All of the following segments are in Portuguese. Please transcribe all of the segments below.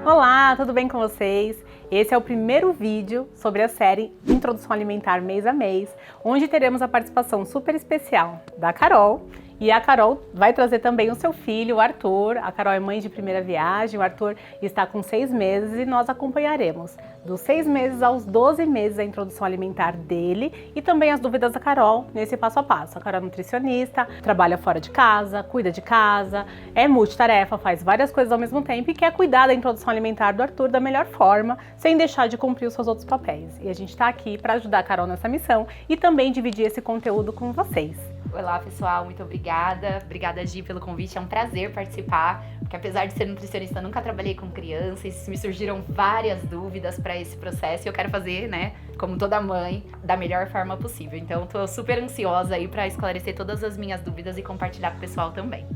Olá, tudo bem com vocês? Esse é o primeiro vídeo sobre a série Introdução Alimentar Mês a Mês, onde teremos a participação super especial da Carol. E a Carol vai trazer também o seu filho, o Arthur. A Carol é mãe de primeira viagem, o Arthur está com 6 meses e nós acompanharemos dos 6 meses aos 12 meses a introdução alimentar dele e também as dúvidas da Carol nesse passo a passo. A Carol é nutricionista, trabalha fora de casa, cuida de casa, é multitarefa, faz várias coisas ao mesmo tempo e quer cuidar da introdução alimentar do Arthur da melhor forma, sem deixar de cumprir os seus outros papéis. E a gente está aqui para ajudar a Carol nessa missão e também dividir esse conteúdo com vocês. Olá pessoal, muito obrigada. Obrigada, Gi, pelo convite. É um prazer participar, porque apesar de ser nutricionista, eu nunca trabalhei com crianças, me surgiram várias dúvidas para esse processo e eu quero fazer, né, como toda mãe, da melhor forma possível. Então, tô super ansiosa aí para esclarecer todas as minhas dúvidas e compartilhar com o pessoal também.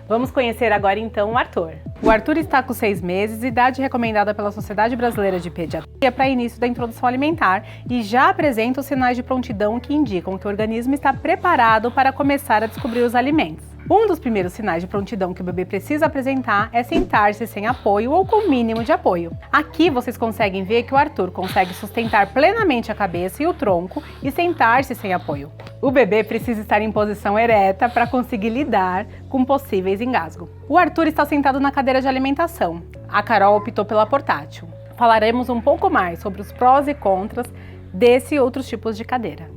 Vamos conhecer agora então o Arthur. O Arthur está com 6 meses, idade recomendada pela Sociedade Brasileira de Pediatria para início da introdução alimentar e já apresenta os sinais de prontidão que indicam que o organismo está preparado para começar a descobrir os alimentos. Um dos primeiros sinais de prontidão que o bebê precisa apresentar é sentar-se sem apoio ou com mínimo de apoio. Aqui vocês conseguem ver que o Arthur consegue sustentar plenamente a cabeça e o tronco e sentar-se sem apoio. O bebê precisa estar em posição ereta para conseguir lidar com possíveis engasgos. O Arthur está sentado na cadeira de alimentação. A Carol optou pela portátil. Falaremos um pouco mais sobre os prós e contras desse e outros tipos de cadeira.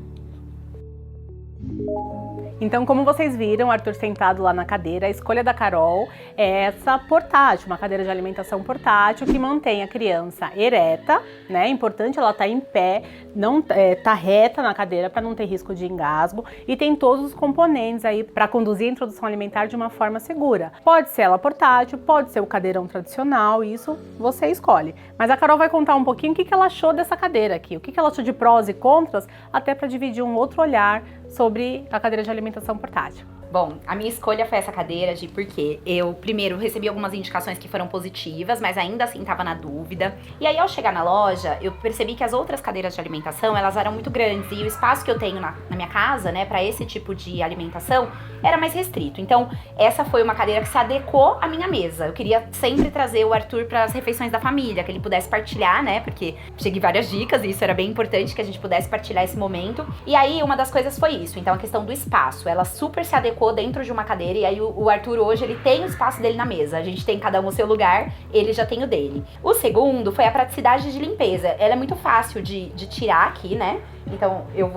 Então, como vocês viram, o Arthur sentado lá na cadeira, a escolha da Carol é essa portátil, uma cadeira de alimentação portátil que mantém a criança ereta, né? É importante ela estar em pé, não tá reta na cadeira para não ter risco de engasgo e tem todos os componentes aí para conduzir a introdução alimentar de uma forma segura. Pode ser ela portátil, pode ser o cadeirão tradicional, isso você escolhe. Mas a Carol vai contar um pouquinho o que ela achou dessa cadeira aqui, o que ela achou de prós e contras, até para dividir um outro olhar sobre a cadeira de alimentação portátil. Bom, a minha escolha foi essa cadeira, Gi, porque eu primeiro recebi algumas indicações que foram positivas, mas ainda assim tava na dúvida. E aí ao chegar na loja, eu percebi que as outras cadeiras de alimentação, elas eram muito grandes e o espaço que eu tenho na minha casa, né, para esse tipo de alimentação, era mais restrito. Então, essa foi uma cadeira que se adequou à minha mesa. Eu queria sempre trazer o Arthur para as refeições da família, que ele pudesse partilhar, né, porque cheguei várias dicas e isso era bem importante que a gente pudesse partilhar esse momento. E aí, uma das coisas foi isso. Então, a questão do espaço, ela super se adequou dentro de uma cadeira e aí o Arthur hoje ele tem o espaço dele na mesa, a gente tem cada um o seu lugar, ele já tem o dele. O segundo foi a praticidade de limpeza, ela é muito fácil de tirar aqui, né? Então eu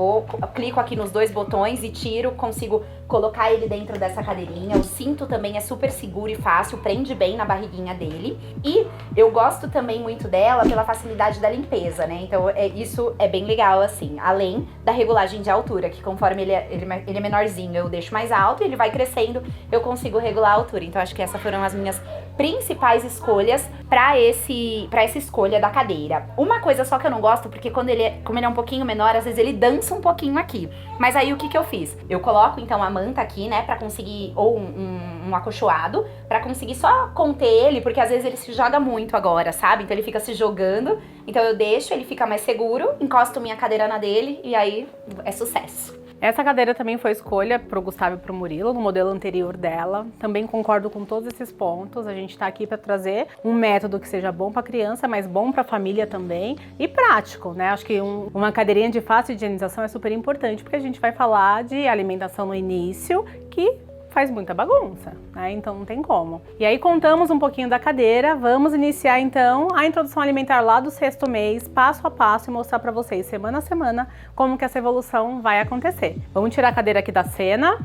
clico aqui nos 2 botões e tiro, consigo colocar ele dentro dessa cadeirinha. O cinto também é super seguro e fácil, prende bem na barriguinha dele. E eu gosto também muito dela pela facilidade da limpeza, né? Então isso é bem legal assim, além da regulagem de altura, que conforme ele é menorzinho eu deixo mais alto e ele vai crescendo, eu consigo regular a altura. Então acho que essas foram as minhas principais escolhas para essa escolha da cadeira. Uma coisa só que eu não gosto, porque como ele é um pouquinho menor, às vezes ele dança um pouquinho aqui. Mas aí o que eu fiz? Eu coloco então a manta aqui, né, pra conseguir, ou um acolchoado, pra conseguir só conter ele, porque às vezes ele se joga muito agora, sabe? Então ele fica se jogando, então eu deixo, ele fica mais seguro, encosto minha cadeira na dele e aí é sucesso. Essa cadeira também foi escolha para o Gustavo e para o Murilo, no modelo anterior dela. Também concordo com todos esses pontos. A gente está aqui para trazer um método que seja bom para a criança, mas bom para a família também e prático, né? Acho que uma cadeirinha de fácil higienização é super importante, porque a gente vai falar de alimentação no início, que faz muita bagunça, né? Então não tem como. E aí contamos um pouquinho da cadeira, vamos iniciar então a introdução alimentar lá do 6º mês, passo a passo, e mostrar para vocês semana a semana como que essa evolução vai acontecer. Vamos tirar a cadeira aqui da cena.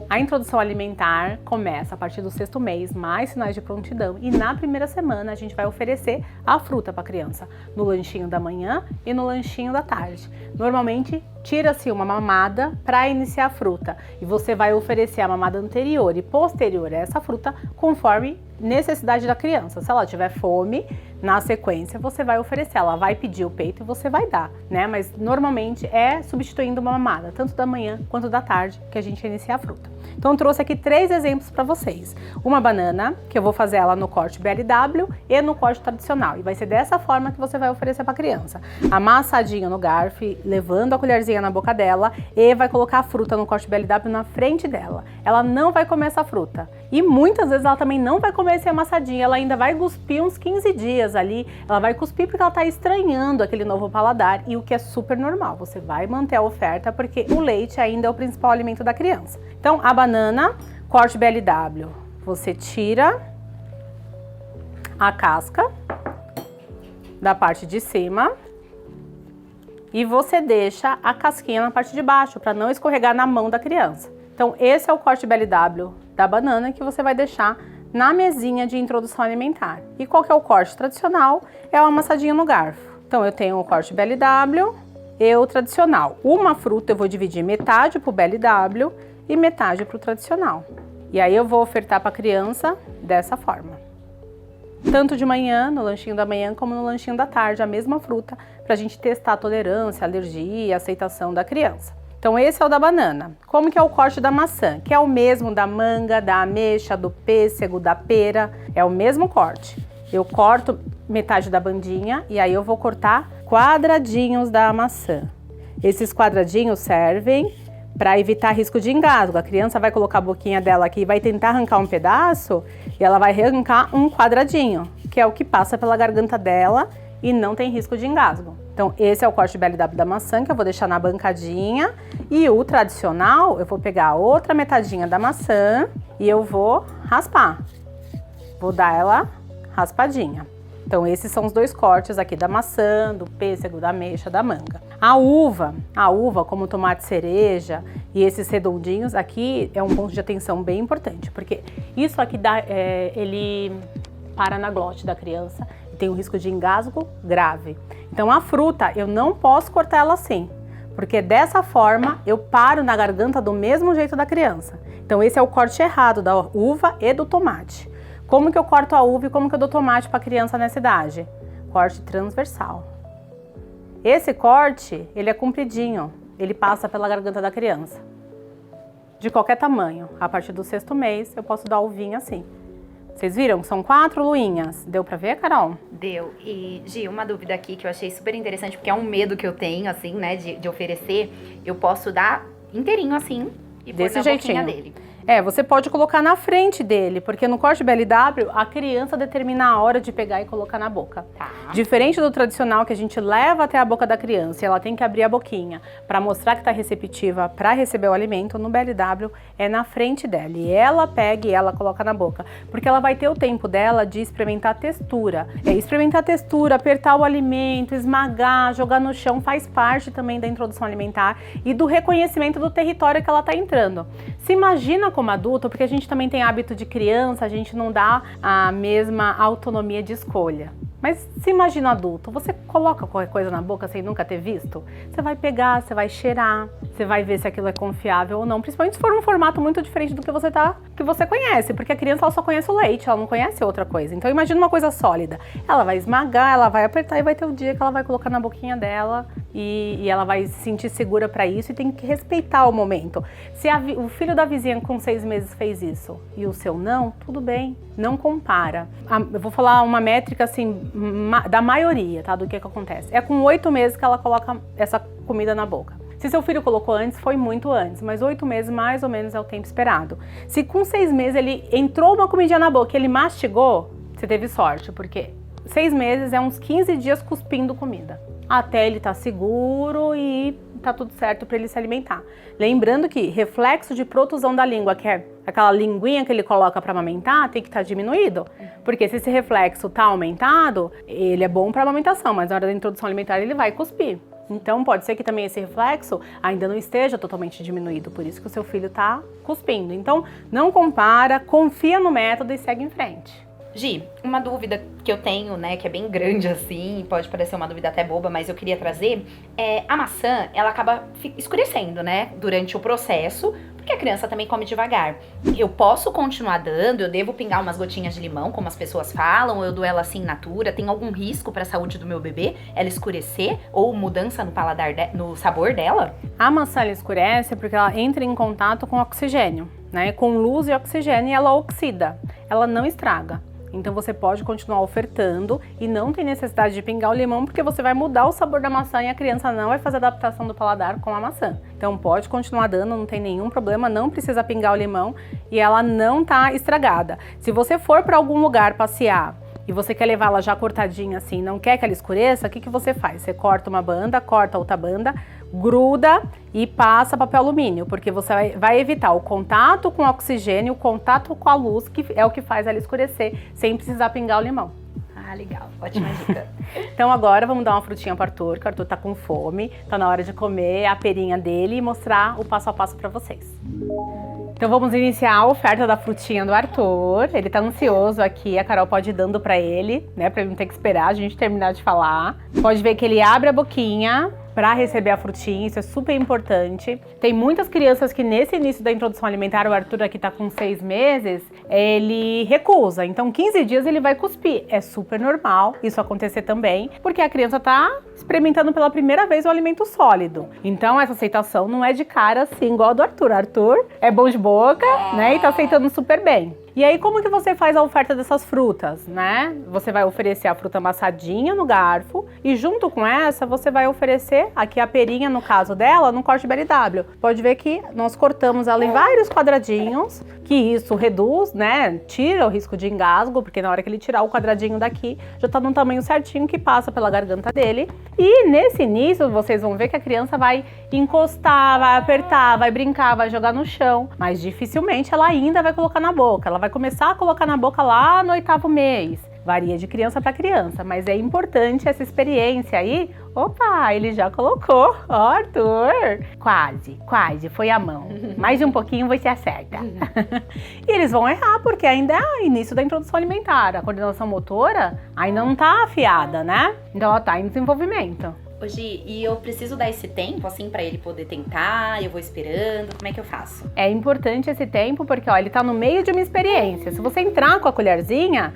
A introdução alimentar começa a partir do 6º mês, mais sinais de prontidão, e na primeira semana a gente vai oferecer a fruta para a criança, no lanchinho da manhã e no lanchinho da tarde. Normalmente tira-se uma mamada para iniciar a fruta e você vai oferecer a mamada anterior e posterior a essa fruta conforme necessidade da criança. Se ela tiver fome, na sequência você vai oferecer, ela vai pedir o peito e você vai dar, né? Mas normalmente é substituindo uma mamada, tanto da manhã quanto da tarde, que a gente inicia a fruta. Então eu trouxe aqui 3 exemplos para vocês. Uma banana, que eu vou fazer ela no corte BLW e no corte tradicional. E vai ser dessa forma que você vai oferecer para a criança. Amassadinho no garfo, levando a colherzinha na boca dela e vai colocar a fruta no corte BLW na frente dela. Ela não vai comer essa fruta. E muitas vezes ela também não vai comer esse amassadinho, ela ainda vai cuspir uns 15 dias ali. Ela vai cuspir porque ela está estranhando aquele novo paladar e o que é super normal. Você vai manter a oferta porque o leite ainda é o principal alimento da criança. Então, a banana, corte BLW, você tira a casca da parte de cima e você deixa a casquinha na parte de baixo para não escorregar na mão da criança. Então, esse é o corte BLW da banana que você vai deixar na mesinha de introdução alimentar. E qual que é o corte tradicional? É o amassadinho no garfo. Então, eu tenho o corte BLW e o tradicional. Uma fruta eu vou dividir metade para o BLW e metade para o tradicional. E aí eu vou ofertar para a criança dessa forma. Tanto de manhã, no lanchinho da manhã, como no lanchinho da tarde, a mesma fruta, para a gente testar a tolerância, a alergia e a aceitação da criança. Então esse é o da banana. Como que é o corte da maçã? Que é o mesmo da manga, da ameixa, do pêssego, da pera. É o mesmo corte. Eu corto metade da bandinha e aí eu vou cortar quadradinhos da maçã. Esses quadradinhos servem para evitar risco de engasgo. A criança vai colocar a boquinha dela aqui e vai tentar arrancar um pedaço e ela vai arrancar um quadradinho, que é o que passa pela garganta dela e não tem risco de engasgo. Então esse é o corte BLW da maçã que eu vou deixar na bancadinha e o tradicional eu vou pegar a outra metadinha da maçã e eu vou raspar. Vou dar ela raspadinha. Então esses são os 2 cortes aqui da maçã, do pêssego, da ameixa, da manga. A uva como tomate cereja e esses redondinhos aqui é um ponto de atenção bem importante, porque isso aqui ele para na glote da criança e tem um risco de engasgo grave. Então a fruta eu não posso cortar ela assim, porque dessa forma eu paro na garganta do mesmo jeito da criança. Então esse é o corte errado da uva e do tomate. Como que eu corto a uva e como que eu dou tomate para a criança nessa idade? Corte transversal. Esse corte, ele é compridinho, ele passa pela garganta da criança. De qualquer tamanho. A partir do 6º mês, eu posso dar uvinha assim. Vocês viram? São 4 luinhas. Deu pra ver, Carol? Deu. E, Gi, uma dúvida aqui que eu achei super interessante, porque é um medo que eu tenho, assim, né, de oferecer. Eu posso dar inteirinho, assim, e pôr na boquinha dele. Você pode colocar na frente dele, porque no corte BLW, a criança determina a hora de pegar e colocar na boca. Tá. Diferente do tradicional, que a gente leva até a boca da criança e ela tem que abrir a boquinha para mostrar que está receptiva para receber o alimento, no BLW é na frente dela. E ela pega e ela coloca na boca, porque ela vai ter o tempo dela de experimentar a textura. Experimentar a textura, apertar o alimento, esmagar, jogar no chão, faz parte também da introdução alimentar e do reconhecimento do território que ela está entrando. Se imagina como adulto, porque a gente também tem hábito de criança, a gente não dá a mesma autonomia de escolha. Mas se imagina adulto, você coloca qualquer coisa na boca sem nunca ter visto? Você vai pegar, você vai cheirar, você vai ver se aquilo é confiável ou não, principalmente se for um formato muito diferente do que você conhece, porque a criança ela só conhece o leite, ela não conhece outra coisa. Então imagina uma coisa sólida, ela vai esmagar, ela vai apertar e vai ter o dia que ela vai colocar na boquinha dela e ela vai se sentir segura para isso e tem que respeitar o momento. Se o filho da vizinha com 6 meses fez isso e o seu não, tudo bem, não compara. Eu vou falar uma métrica assim, da maioria, tá? Do que acontece. É com 8 meses que ela coloca essa comida na boca. Se seu filho colocou antes, foi muito antes, mas 8 meses mais ou menos é o tempo esperado. Se com 6 meses ele entrou uma comidinha na boca e ele mastigou, você teve sorte, porque 6 meses é uns 15 dias cuspindo comida. Até ele tá seguro e tá tudo certo para ele se alimentar. Lembrando que reflexo de protusão da língua, que é aquela linguinha que ele coloca para amamentar, tem que estar diminuído. Porque se esse reflexo tá aumentado, ele é bom para amamentação, mas na hora da introdução alimentar ele vai cuspir. Então pode ser que também esse reflexo ainda não esteja totalmente diminuído, por isso que o seu filho tá cuspindo. Então não compara, confia no método e segue em frente. Gi, uma dúvida que eu tenho, né, que é bem grande assim, pode parecer uma dúvida até boba, mas eu queria trazer, a maçã, ela acaba escurecendo, né, durante o processo, porque a criança também come devagar. Eu posso continuar dando, eu devo pingar umas gotinhas de limão, como as pessoas falam, ou eu dou ela assim in natura. Tem algum risco para a saúde do meu bebê? Ela escurecer ou mudança no paladar, no sabor dela? A maçã ela escurece porque ela entra em contato com oxigênio, né? Com luz e oxigênio, e ela oxida, ela não estraga. Então você pode continuar ofertando e não tem necessidade de pingar o limão, porque você vai mudar o sabor da maçã e a criança não vai fazer adaptação do paladar com a maçã. Então pode continuar dando, não tem nenhum problema, não precisa pingar o limão e ela não tá estragada. Se você for para algum lugar passear e você quer levá-la já cortadinha assim, não quer que ela escureça, o que você faz? Você corta uma banda, corta outra banda, gruda e passa papel alumínio, porque você vai evitar o contato com o oxigênio, o contato com a luz, que é o que faz ela escurecer, sem precisar pingar o limão. Ah, legal. Ótima dica. Então agora vamos dar uma frutinha pro Arthur, que o Arthur tá com fome, tá na hora de comer a perinha dele e mostrar o passo a passo para vocês. Então vamos iniciar a oferta da frutinha do Arthur. Ele tá ansioso aqui, a Carol pode ir dando pra ele, né? Pra ele não ter que esperar a gente terminar de falar. Pode ver que ele abre a boquinha para receber a frutinha, isso é super importante. Tem muitas crianças que nesse início da introdução alimentar, o Arthur aqui tá com 6 meses, ele recusa. Então 15 dias ele vai cuspir. É super normal isso acontecer também, porque a criança tá experimentando pela primeira vez o alimento sólido. Então essa aceitação não é de cara assim, igual a do Arthur. Arthur é bom de boca, né, e tá aceitando super bem. E aí, como que você faz a oferta dessas frutas, né? Você vai oferecer a fruta amassadinha no garfo e junto com essa você vai oferecer aqui a perinha, no caso dela, no corte BLW. Pode ver que nós cortamos ela em vários quadradinhos, que isso reduz, né? Tira o risco de engasgo, porque na hora que ele tirar o quadradinho daqui, já tá no tamanho certinho que passa pela garganta dele. E nesse início, vocês vão ver que a criança vai encostar, vai apertar, vai brincar, vai jogar no chão, mas dificilmente ela ainda vai colocar na boca. Ela vai começar a colocar na boca lá no 8º mês. Varia de criança para criança, mas é importante essa experiência aí. Opa, ele já colocou. Ó, Arthur. Quase, foi a mão. Mais um pouquinho você acerta. E eles vão errar, porque ainda é início da introdução alimentar. A coordenação motora ainda não tá afiada, né? Então ela tá em desenvolvimento. Ô Gi, e eu preciso dar esse tempo, assim, pra ele poder tentar? Eu vou esperando? Como é que eu faço? É importante esse tempo porque, ó, ele tá no meio de uma experiência. Se você entrar com a colherzinha,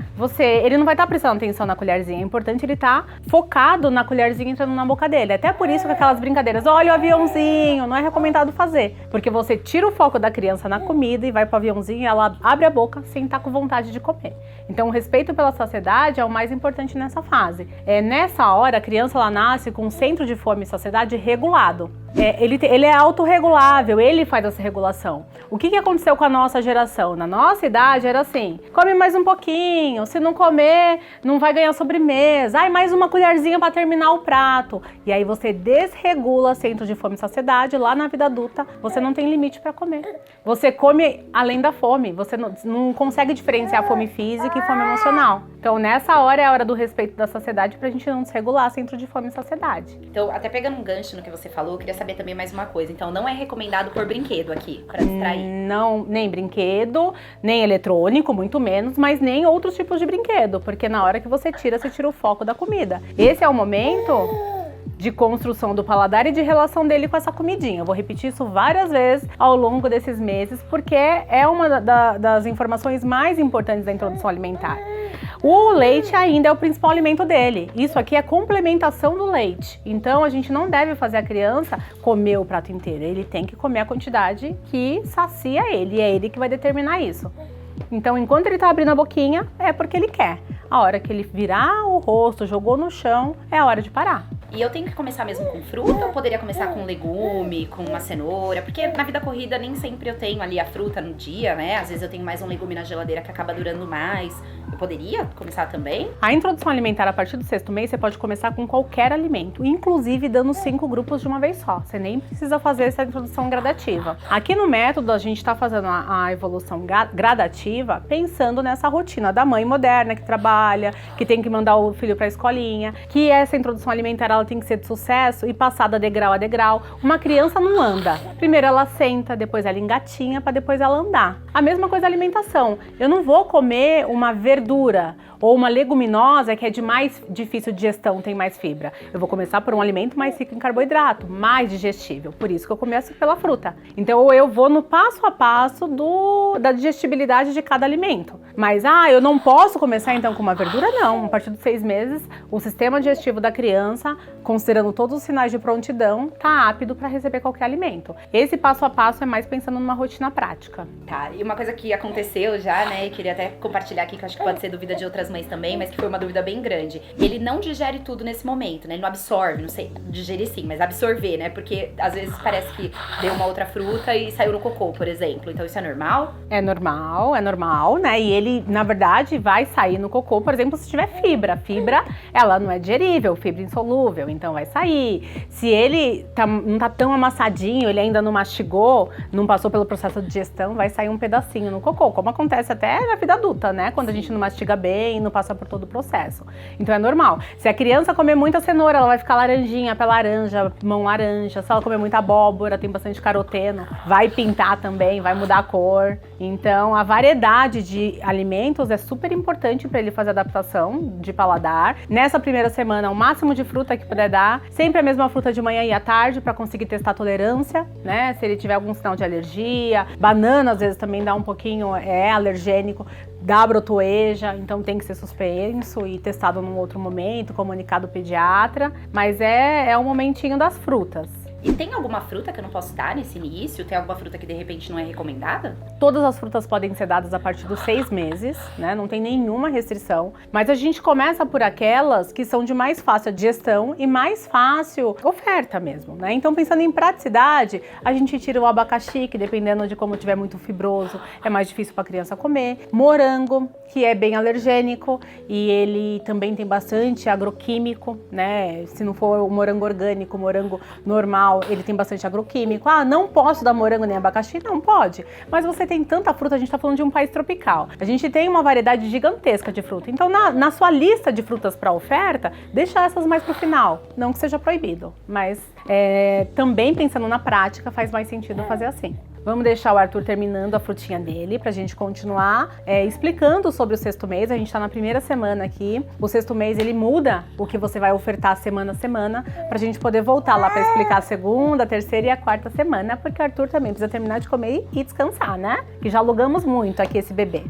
ele não vai estar prestando atenção na colherzinha. É importante ele estar focado na colherzinha entrando na boca dele. Até por isso que aquelas brincadeiras, olha o aviãozinho, não é recomendado fazer. Porque você tira o foco da criança na comida e vai pro aviãozinho e ela abre a boca sem estar com vontade de comer. Então, o respeito pela saciedade é o mais importante nessa fase. Nessa hora, a criança ela nasce com um centro de fome e saciedade regulado. Ele é autorregulável, ele faz essa regulação. O que aconteceu com a nossa geração? Na nossa idade era assim, come mais um pouquinho, se não comer, não vai ganhar sobremesa. Ai, mais uma colherzinha para terminar o prato. E aí você desregula centro de fome e saciedade, lá na vida adulta você não tem limite para comer. Você come além da fome, você não consegue diferenciar fome física e fome emocional. Então nessa hora é a hora do respeito da saciedade pra gente não desregular centro de fome e saciedade. Então, até pegando um gancho no que você falou, eu queria saber também mais uma coisa. Então, não é recomendado pôr brinquedo aqui, pra distrair? Não, nem brinquedo, nem eletrônico, muito menos, mas nem outros tipos de brinquedo, porque na hora que você tira o foco da comida. Esse é o momento de construção do paladar e de relação dele com essa comidinha. Eu vou repetir isso várias vezes ao longo desses meses, porque é uma das informações mais importantes da introdução alimentar. O leite ainda é o principal alimento dele. Isso aqui é complementação do leite. Então a gente não deve fazer a criança comer o prato inteiro. Ele tem que comer a quantidade que sacia ele. E é ele que vai determinar isso. Então, enquanto ele tá abrindo a boquinha, é porque ele quer. A hora que ele virar o rosto, jogou no chão, é a hora de parar. E eu tenho que começar mesmo com fruta ou poderia começar com legume, com uma cenoura? Porque na vida corrida nem sempre eu tenho ali a fruta no dia, né? Às vezes eu tenho mais um legume na geladeira que acaba durando mais. Eu poderia começar também? A introdução alimentar a partir do 6º mês, você pode começar com qualquer alimento, inclusive dando 5 grupos de uma vez só. Você nem precisa fazer essa introdução gradativa. Aqui no método, a gente tá fazendo a evolução gradativa pensando nessa rotina da mãe moderna que trabalha, que tem que mandar o filho pra escolinha, que essa introdução alimentar dela tem que ser de sucesso e passada degrau a degrau. Uma criança não anda. Primeiro ela senta, depois ela engatinha, para depois ela andar. A mesma coisa a alimentação. Eu não vou comer uma verdura ou uma leguminosa que é de mais difícil digestão, tem mais fibra. Eu vou começar por um alimento mais rico em carboidrato, mais digestível. Por isso que eu começo pela fruta. Então eu vou no passo a passo da digestibilidade de cada alimento. Mas, eu não posso começar então com uma verdura? Não. A partir dos 6 meses, o sistema digestivo da criança, considerando todos os sinais de prontidão, tá apto para receber qualquer alimento. Esse passo a passo é mais pensando numa rotina prática. Tá, e uma coisa que aconteceu já, né, e queria até compartilhar aqui, que eu acho que pode ser dúvida de outras mães também, mas que foi uma dúvida bem grande. Ele não digere tudo nesse momento, né? Ele não absorve, não sei, digerir sim, mas absorver, né? Porque às vezes parece que deu uma outra fruta e saiu no cocô, por exemplo. Então isso é normal? É normal, né? E ele, na verdade, vai sair no cocô, por exemplo, se tiver fibra. Fibra, ela não é digerível, fibra insolúvel, então vai sair. Se ele não tá tão amassadinho, ele ainda não mastigou, não passou pelo processo de digestão, vai sair um pedacinho no cocô, como acontece até na vida adulta, né? Quando a gente não mastiga bem, não passa por todo o processo. Então é normal. Se a criança comer muita cenoura, ela vai ficar laranjinha, pé laranja, mão laranja. Se ela comer muita abóbora, tem bastante caroteno, vai pintar também, vai mudar a cor. Então a variedade de alimentos é super importante para ele fazer adaptação de paladar. Nessa primeira semana, o máximo de fruta que puder dar, sempre a mesma fruta de manhã e à tarde para conseguir testar a tolerância, né? Se ele tiver algum sinal de alergia, banana às vezes também dá um pouquinho, é alergênico, dá brotoeja, então tem que ser suspenso e testado num outro momento, comunicado ao pediatra, mas é o momentinho das frutas. E tem alguma fruta que eu não posso dar nesse início? Tem alguma fruta que de repente não é recomendada? Todas as frutas podem ser dadas a partir dos 6 meses, né? Não tem nenhuma restrição. Mas a gente começa por aquelas que são de mais fácil digestão e mais fácil oferta mesmo, né? Então, pensando em praticidade, a gente tira o abacaxi, que dependendo de como tiver muito fibroso, é mais difícil para a criança comer. Morango, que é bem alergênico e ele também tem bastante agroquímico, né? Se não for o morango orgânico, o morango normal, ele tem bastante agroquímico. Não posso dar morango nem abacaxi? Não pode. Mas você tem tanta fruta, a gente está falando de um país tropical. A gente tem uma variedade gigantesca de fruta. Então, na sua lista de frutas para oferta, deixa essas mais pro final. Não que seja proibido, mas também pensando na prática, faz mais sentido fazer assim. Vamos deixar o Arthur terminando a frutinha dele pra gente continuar explicando sobre o 6º mês. A gente tá na primeira semana aqui. O 6º mês ele muda o que você vai ofertar semana a semana pra gente poder voltar lá pra explicar a 2ª, a 3ª e a 4ª semana, porque o Arthur também precisa terminar de comer e descansar, né? Que já alugamos muito aqui esse bebê.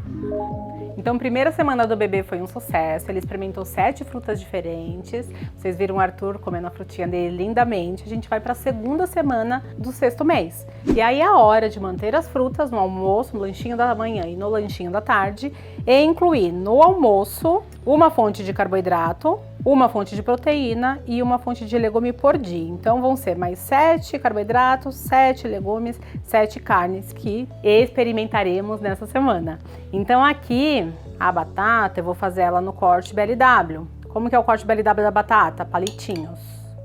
Então, a primeira semana do bebê foi um sucesso, ele experimentou 7 frutas diferentes, vocês viram o Arthur comendo a frutinha dele lindamente. A gente vai para a 2ª semana do 6º mês. E aí é a hora de manter as frutas no almoço, no lanchinho da manhã e no lanchinho da tarde, e incluir no almoço uma fonte de carboidrato, uma fonte de proteína e uma fonte de legume por dia. Então vão ser mais 7 carboidratos, 7 legumes, 7 carnes que experimentaremos nessa semana. Então aqui a batata eu vou fazer ela no corte BLW. Como que é o corte BLW da batata? Palitinhos.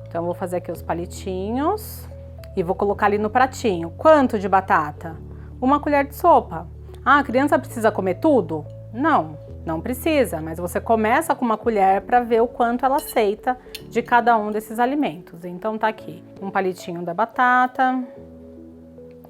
Então eu vou fazer aqui os palitinhos e vou colocar ali no pratinho. Quanto de batata? 1 colher de sopa. A criança precisa comer tudo? Não precisa, mas você começa com 1 colher para ver o quanto ela aceita de cada um desses alimentos. Então tá aqui, um palitinho da batata.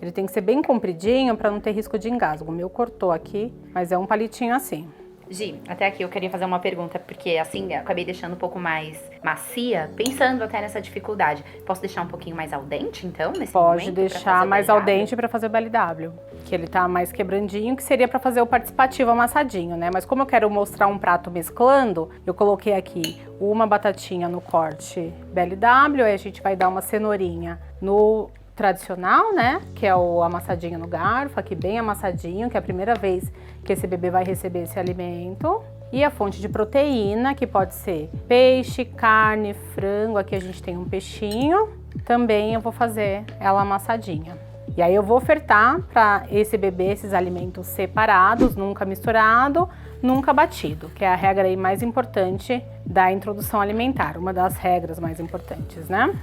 Ele tem que ser bem compridinho para não ter risco de engasgo. O meu cortou aqui, mas é um palitinho assim. Gi, até aqui eu queria fazer uma pergunta, porque assim, eu acabei deixando um pouco mais macia, pensando até nessa dificuldade. Posso deixar um pouquinho mais al dente, então, nesse momento? Pode deixar mais al dente para fazer o BLW, que ele tá mais quebrandinho, que seria para fazer o participativo amassadinho, né? Mas como eu quero mostrar um prato mesclando, eu coloquei aqui uma batatinha no corte BLW, aí a gente vai dar uma cenourinha no tradicional, né, que é o amassadinho no garfo, aqui bem amassadinho, que é a primeira vez que esse bebê vai receber esse alimento. E a fonte de proteína, que pode ser peixe, carne, frango, aqui a gente tem um peixinho, também eu vou fazer ela amassadinha. E aí eu vou ofertar para esse bebê esses alimentos separados, nunca misturado, nunca batido, que é a regra aí mais importante da introdução alimentar, uma das regras mais importantes, né?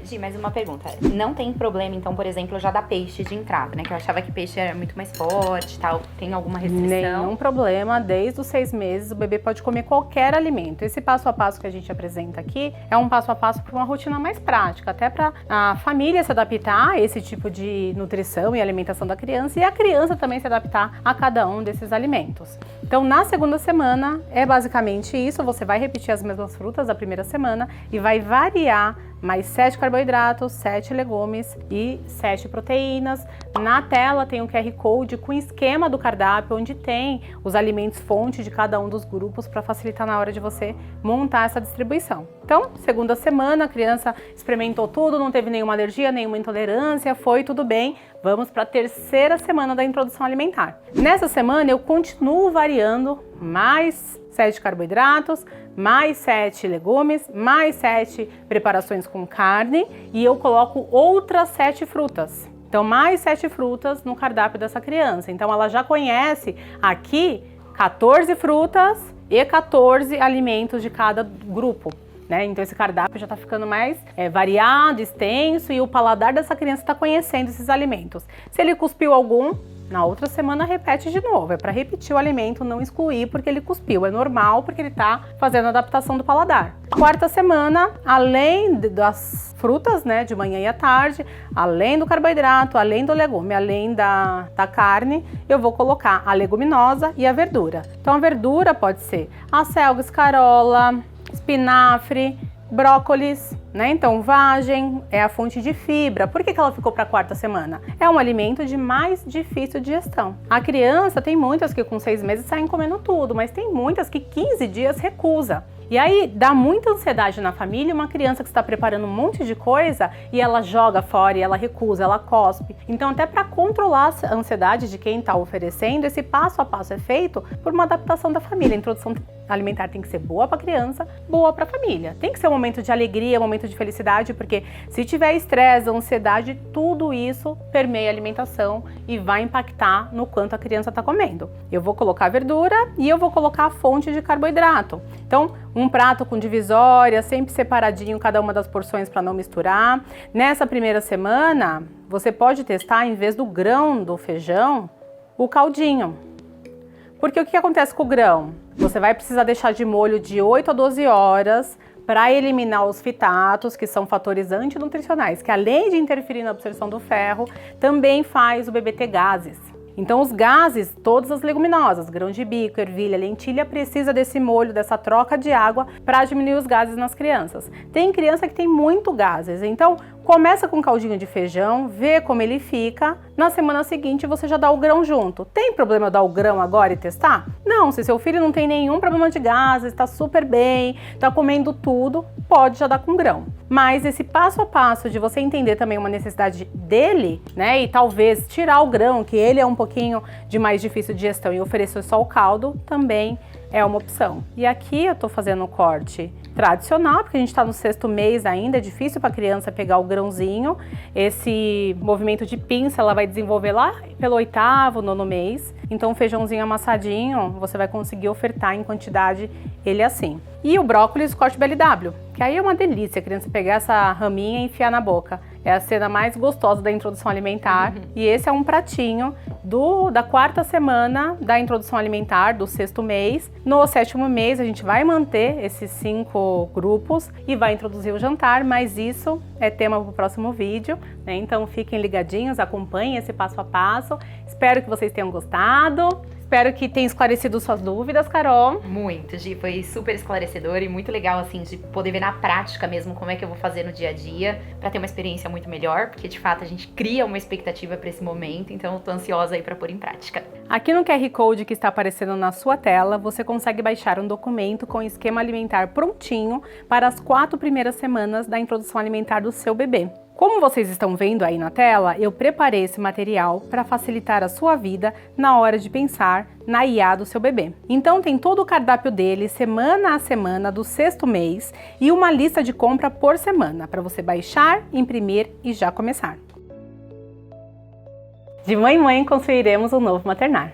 Gi, mais uma pergunta. Não tem problema, então, por exemplo, já dar peixe de entrada, né? Que eu achava que peixe era muito mais forte e tal. Tem alguma restrição? Nenhum problema. Desde os 6 meses, o bebê pode comer qualquer alimento. Esse passo a passo que a gente apresenta aqui é um passo a passo para uma rotina mais prática, até para a família se adaptar a esse tipo de nutrição e alimentação da criança e a criança também se adaptar a cada um desses alimentos. Então, na segunda semana, é basicamente isso. Você vai repetir as mesmas frutas da primeira semana e vai variar mais 7 carboidratos, 7 legumes e 7 proteínas. Na tela tem um QR Code com esquema do cardápio, onde tem os alimentos fonte de cada um dos grupos para facilitar na hora de você montar essa distribuição. Então, segunda semana, a criança experimentou tudo, não teve nenhuma alergia, nenhuma intolerância, foi tudo bem. Vamos para a terceira semana da introdução alimentar. Nessa semana eu continuo variando mais 7 carboidratos, mais 7 legumes, mais 7 preparações com carne e eu coloco outras 7 frutas. Então, mais 7 frutas no cardápio dessa criança. Então, ela já conhece aqui 14 frutas e 14 alimentos de cada grupo. Né? Então esse cardápio já está ficando mais variado, extenso e o paladar dessa criança está conhecendo esses alimentos. Se ele cuspiu algum, na outra semana repete de novo. É para repetir o alimento, não excluir porque ele cuspiu. É normal porque ele está fazendo a adaptação do paladar. Quarta semana, além das frutas, né, de manhã e à tarde, além do carboidrato, além do legume, além da carne, eu vou colocar a leguminosa e a verdura. Então a verdura pode ser acelga, escarola, espinafre, brócolis, né? Então, vagem é a fonte de fibra. Por que ela ficou para a quarta semana? É um alimento de mais difícil digestão. A criança tem muitas que com 6 meses saem comendo tudo, mas tem muitas que 15 dias recusa. E aí dá muita ansiedade na família, uma criança que está preparando um monte de coisa e ela joga fora, e ela recusa, ela cospe. Então até para controlar a ansiedade de quem está oferecendo, esse passo a passo é feito por uma adaptação da família. A introdução alimentar tem que ser boa para a criança, boa para a família. Tem que ser um momento de alegria, um momento de felicidade, porque se tiver estresse, ansiedade, tudo isso permeia a alimentação e vai impactar no quanto a criança está comendo. Eu vou colocar verdura e eu vou colocar a fonte de carboidrato. Então, um prato com divisória, sempre separadinho cada uma das porções para não misturar. Nessa primeira semana, você pode testar, em vez do grão do feijão, o caldinho. Porque o que acontece com o grão? Você vai precisar deixar de molho de 8 a 12 horas para eliminar os fitatos, que são fatores antinutricionais, que além de interferir na absorção do ferro, também faz o bebê ter gases. Então os gases, todas as leguminosas, grão de bico, ervilha, lentilha, precisa desse molho, dessa troca de água para diminuir os gases nas crianças. Tem criança que tem muito gases, então começa com caldinho de feijão, vê como ele fica, na semana seguinte você já dá o grão junto. Tem problema dar o grão agora e testar? Não, se seu filho não tem nenhum problema de gases, está super bem, está comendo tudo, pode já dar com grão. Mas esse passo a passo de você entender também uma necessidade dele, né, e talvez tirar o grão, que ele é um pouquinho de mais difícil de digestão, e oferecer só o caldo, também é uma opção. E aqui eu tô fazendo o corte tradicional, porque a gente tá no 6º mês ainda, é difícil para a criança pegar o grãozinho. Esse movimento de pinça ela vai desenvolver lá pelo 8º, 9º mês. Então o feijãozinho amassadinho, você vai conseguir ofertar em quantidade ele assim. E o brócolis corte BLW, que aí é uma delícia a criança pegar essa raminha e enfiar na boca. É a cena mais gostosa da introdução alimentar. E esse é um pratinho da 4ª semana da introdução alimentar, do 6º mês. No 7º mês a gente vai manter esses 5 grupos e vai introduzir o jantar, mas isso é tema para o próximo vídeo, né? Então fiquem ligadinhos, acompanhem esse passo a passo. Espero que vocês tenham gostado. Espero que tenha esclarecido suas dúvidas, Carol. Muito, Gi, foi super esclarecedor e muito legal, assim, de poder ver na prática mesmo como é que eu vou fazer no dia a dia, pra ter uma experiência muito melhor, porque de fato a gente cria uma expectativa pra esse momento, então eu tô ansiosa aí pra pôr em prática. Aqui no QR Code que está aparecendo na sua tela, você consegue baixar um documento com esquema alimentar prontinho para as 4 primeiras semanas da introdução alimentar do seu bebê. Como vocês estão vendo aí na tela, eu preparei esse material para facilitar a sua vida na hora de pensar na IA do seu bebê. Então tem todo o cardápio dele, semana a semana, do 6º mês, e uma lista de compra por semana, para você baixar, imprimir e já começar. De mãe em mãe construiremos um novo maternar.